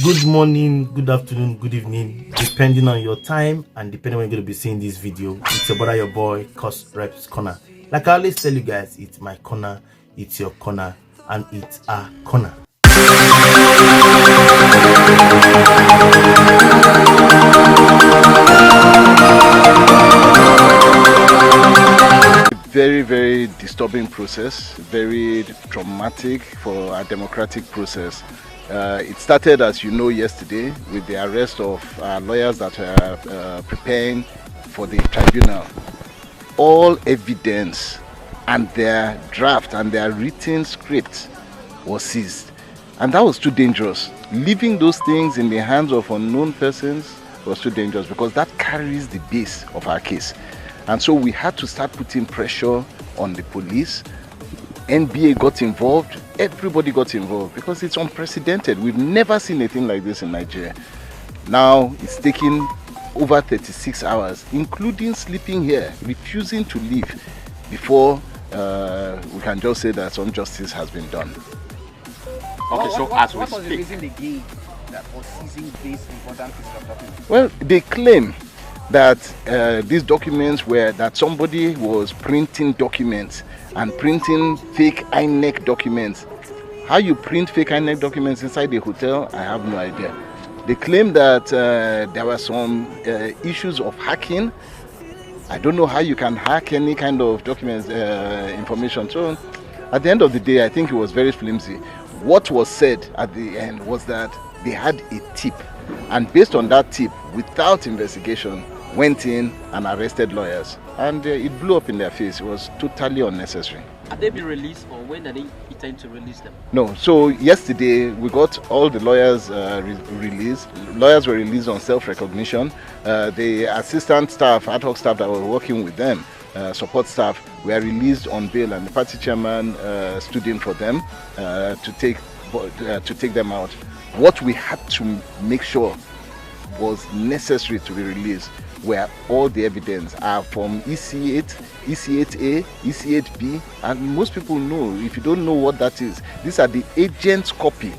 Good morning, good afternoon, good evening, depending on your time and depending when you're going to be seeing this video. It's your brother, your boy, courserepscorner. Like I always tell you guys, it's my corner, it's your corner, and it's our corner. Very disturbing process, very traumatic for our democratic process. It started, as you know, yesterday with the arrest of lawyers that were preparing for the tribunal. All evidence and their draft and their written script was seized, and that was too dangerous. Leaving those things in the hands of unknown persons was too dangerous because that carries the base of our case. And so we had to start putting pressure on the police. NBA got involved, everybody got involved because it's unprecedented. We've never seen anything like this in Nigeria. Now it's taking over 36 hours, including sleeping here, refusing to leave before we can just say that some justice has been done. Okay, so as we what was the speak, reason they gave that was seizing this important piece of document? Well, they claim that these documents were that somebody was printing documents and printing fake INEC documents. How you print fake INEC documents inside a hotel, I have no idea. They claim that there were some issues of hacking. I don't know how you can hack any kind of documents information. So at the end of the day, I think it was very flimsy. What was said at the end was that they had a tip, and based on that tip, without investigation, went in and arrested lawyers, and it blew up in their face. It was totally unnecessary. Have they been released, or when are they intend to release them? No, so yesterday we got all the lawyers released. Lawyers were released on self-recognition. The assistant staff, ad hoc staff that were working with them, support staff, were released on bail, and the party chairman stood in for them to take them out. What we had to make sure was necessary to be released where all the evidence are from EC8, EC8A, EC8B, and most people know. If you don't know what that is, these are the agent's copy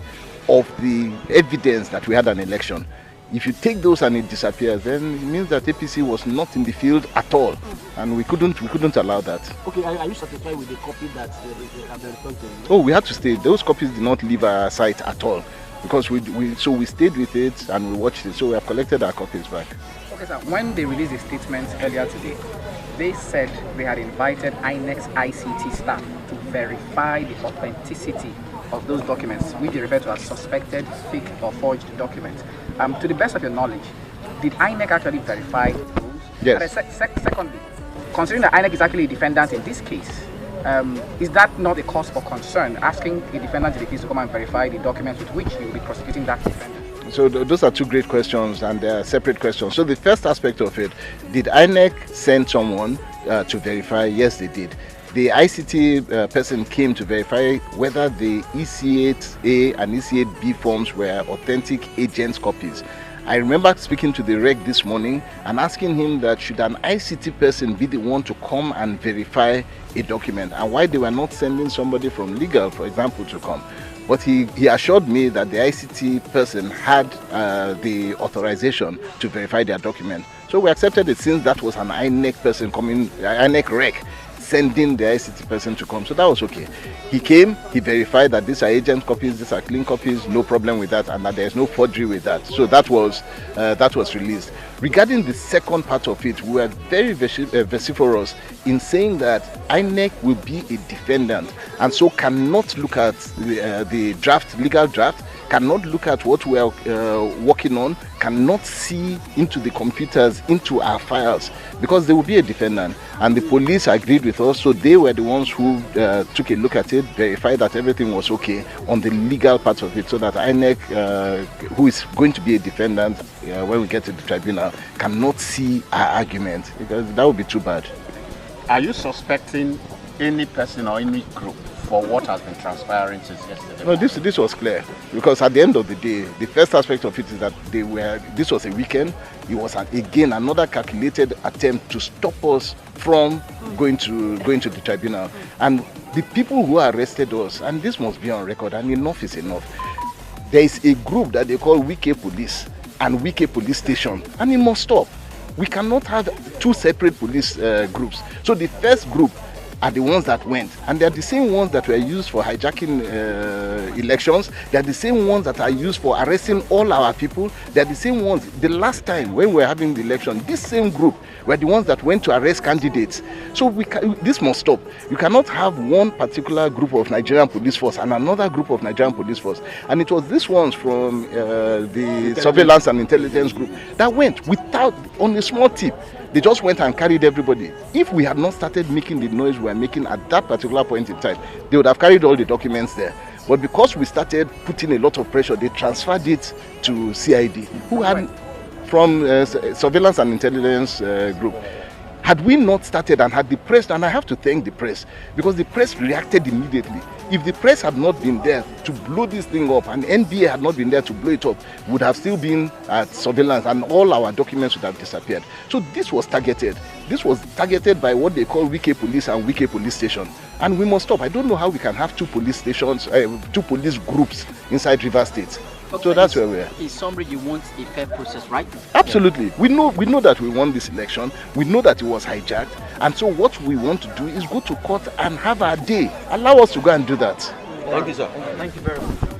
of the evidence that we had an election. If you take those and it disappears, then it means that APC was not in the field at all, and we couldn't allow that. Okay, are you satisfied with the copy that they have been returned to you? Oh, we had to stay. Those copies did not leave our site at all, because we stayed with it and we watched it. So we have collected our copies back. Okay, sir. When they released the statement earlier today, they said they had invited INEC's ICT staff to verify the authenticity of those documents, which they refer to as suspected fake or forged documents. To the best of your knowledge, did INEC actually verify those? Yes. And secondly, considering that INEC is actually a defendant in this case, is that not a cause for concern, asking a defendant in the case to come and verify the documents with which you will be prosecuting that defendant? So those are two great questions, and they are separate questions. So the first aspect of it, did INEC send someone to verify? Yes, they did. The ICT person came to verify whether the EC8A and EC8B forms were authentic agents' copies. I remember speaking to the reg this morning and asking him that should an ICT person be the one to come and verify a document, and why they were not sending somebody from legal, for example, to come. But he assured me that the ICT person had the authorization to verify their document. So we accepted it, since that was an INEC person coming, INEC rec, sending the ICT person to come. So that was okay. He came, he verified that these are agent copies, these are clean copies, no problem with that, and that there's no forgery with that. So that was released. Regarding the second part of it, we were very vociferous in saying that INEC will be a defendant, and so cannot look at the legal draft, cannot look at what we are working on, cannot see into the computers, into our files, because they will be a defendant. And the police agreed with us, so they were the ones who took a look at it, verified that everything was okay on the legal part of it, so that INEC, who is going to be a defendant when we get to the tribunal, cannot see our argument, because that would be too bad. are you suspecting any person or any group for what has been transpiring since yesterday? No, this was clear, because at the end of the day, the first aspect of it is that this was a weekend. It was again another calculated attempt to stop us from going to the tribunal. And the people who arrested us, and this must be on record, and enough is enough, there is a group that they call Wike Police and Wike Police Station, and it must stop. We cannot have two separate police groups. So the first group are the ones that went, and they're the same ones that were used for hijacking elections. They're the same ones that are used for arresting all our people. They're the same ones. The last time when we were having the election, this same group were the ones that went to arrest candidates. So this must stop. You cannot have one particular group of Nigerian police force and another group of Nigerian police force. And it was these ones from the surveillance and intelligence group that went without, on a small tip. They just went and carried everybody. If we had not started making the noise we were making at that particular point in time, they would have carried all the documents there. But because we started putting a lot of pressure, they transferred it to CID, who had from surveillance and intelligence group. Had we not started and had the press, and I have to thank the press, because the press reacted immediately. If the press had not been there to blow this thing up, and NBA had not been there to blow it up, we would have still been at surveillance and all our documents would have disappeared. So this was targeted. This was targeted by what they call Wike Police and Wike Police Station. And we must stop. I don't know how we can have two police stations, two police groups inside River State. Okay, so that's where we are. In summary, you want a fair process, right? Absolutely. Yeah. We know that we won this election. We know that it was hijacked. And so what we want to do is go to court and have our day. Allow us to go and do that. Thank you, sir. Thank you very much.